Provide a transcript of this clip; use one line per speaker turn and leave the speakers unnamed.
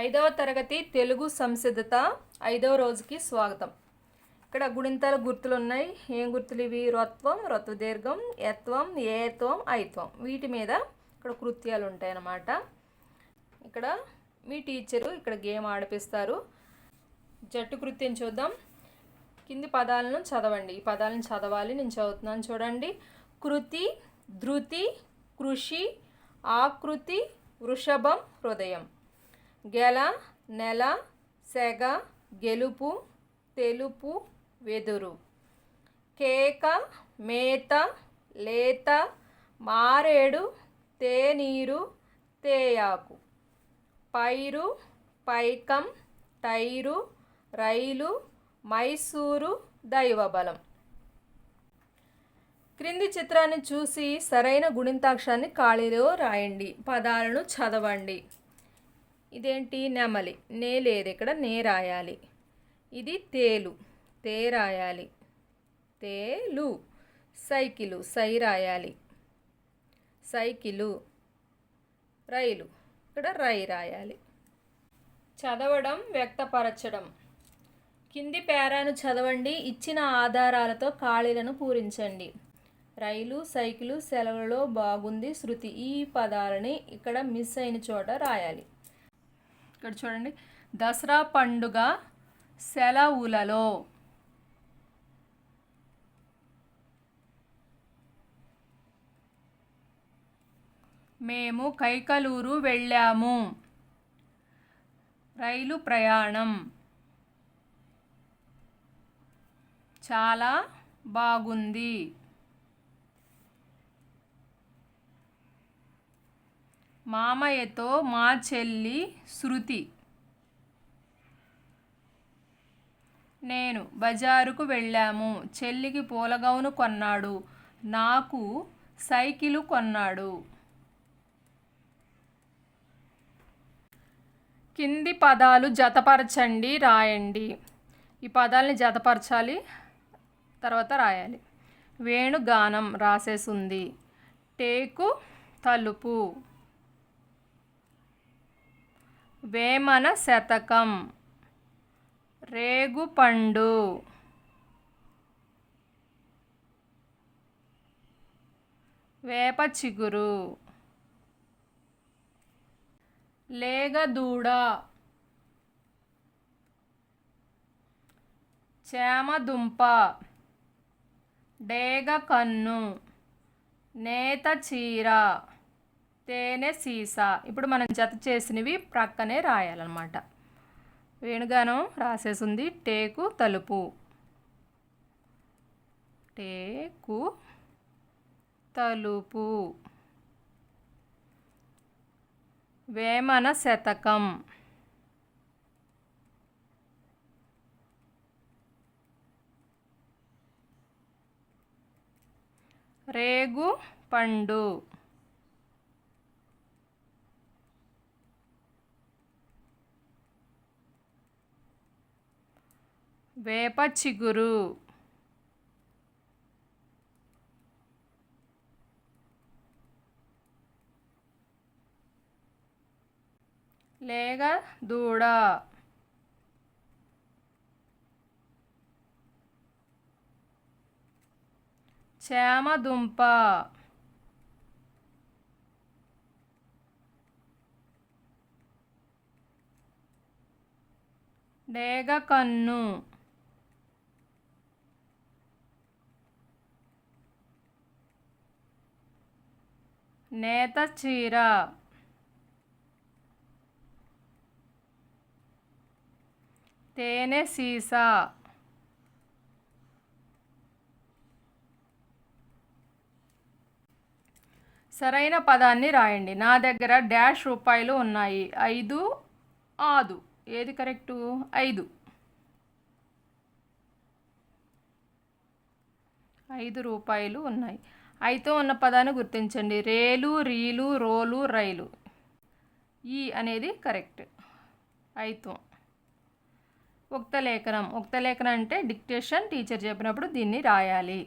ఐదవ తరగతి తెలుగు సంసిద్ధత 5వ రోజుకి స్వాగతం. ఇక్కడ గుణింతాల గుర్తులు ఉన్నాయి. ఏం గుర్తులు ఇవి? రత్వం, రత్వ దీర్ఘం, యత్వం, ఏత్వం, ఐత్వం. వీటి మీద ఇక్కడ కృత్యాలు ఉంటాయి అన్నమాట. ఇక్కడ మీ టీచరు ఇక్కడ గేమ్ ఆడిపిస్తారు. జట్టు కృత్యం చూద్దాం. కింది పదాలను చదవండి. ఈ పదాలను చదవాలి. నేను చదువుతున్నాను చూడండి. కృతి, ధృతి, కృషి, ఆకృతి, వృషభం, హృదయం. గెల, నెల, సెగ, గెలుపు, తెలుపు, వెదురు. కేక, మేత, లేత, మారేడు, తేనీరు, తేయాకు. పైరు, పైకం, టైరు, రైలు, మైసూరు, దైవబలం. క్రింది చిత్రాన్ని చూసి సరైన గుణింతాక్షరాన్ని ఖాళీలో రాయండి. పదాలను చదవండి. ఇదేంటి? నెమలి. నే లేదు, ఇక్కడ నే రాయాలి. ఇది తేలు, తే రాయాలి. తేలు. సైకిలు, సై రాయాలి. సైకిలు. రైలు, ఇక్కడ రై రాయాలి. చదవడం, వ్యక్తపరచడం. కింది పేరాను చదవండి. ఇచ్చిన ఆధారాలతో ఖాళీలను పూరించండి. రైలు, సైకిలు, సెలవులలో బాగుంది శృతి. ఈ పదాలని ఇక్కడ మిస్ అయిన చోట రాయాలి. ఇక్కడ చూడండి. దసరా పండుగ సెలవులలో. మేము కైకలూరు వెళ్ళాము. రైలు ప్రయాణం. చాలా బాగుంది. మామయ్యతో మా చెల్లి శృతి. నేను బజారుకు వెళ్ళాము. చెల్లికి పూలగౌను కొన్నాడు. నాకు సైకిలు కొన్నాడు. కింది పదాలు జతపరచండి, రాయండి. ఈ పదాలని జతపరచాలి, తర్వాత రాయాలి. వేణుగానం రాసేసుంది. టేకు, తలుపు. వేమన శతకం. రేగుపండు. వేప చిగురు. లేగదూడ. చేమదుంప. డేగ కన్ను. నేత చీర. తేనె సీసా. ఇప్పుడు మనం జత చేసినవి ప్రక్కనే రాయాలన్నమాట. వేణుగానం రాసేసింది. టేకు, తలుపు. టేకు, తలుపు. వేమన శతకం. రేగు పండు. వేప చిగురు. లేగ దూడ. చేమదుంప. డేగ కన్ను. నేత చీర. తేనె సీసా. సరైన పదాన్ని రాయండి. నా దగ్గర డాష్ రూపాయలు ఉన్నాయి. 5 ఆదు. ఏది కరెక్టు? 5. 5 రూపాయలు ఉన్నాయి. అయితే ఉన్న పదాన్ని గుర్తించండి. రేలు, రీలు, రోలు, రైలు. ఈ అనేది కరెక్ట్. ఐత్వం. ఉక్తలేఖనం. ఉక్తలేఖనం అంటే డిక్టేషన్. టీచర్ చెప్పినప్పుడు దీన్ని రాయాలి.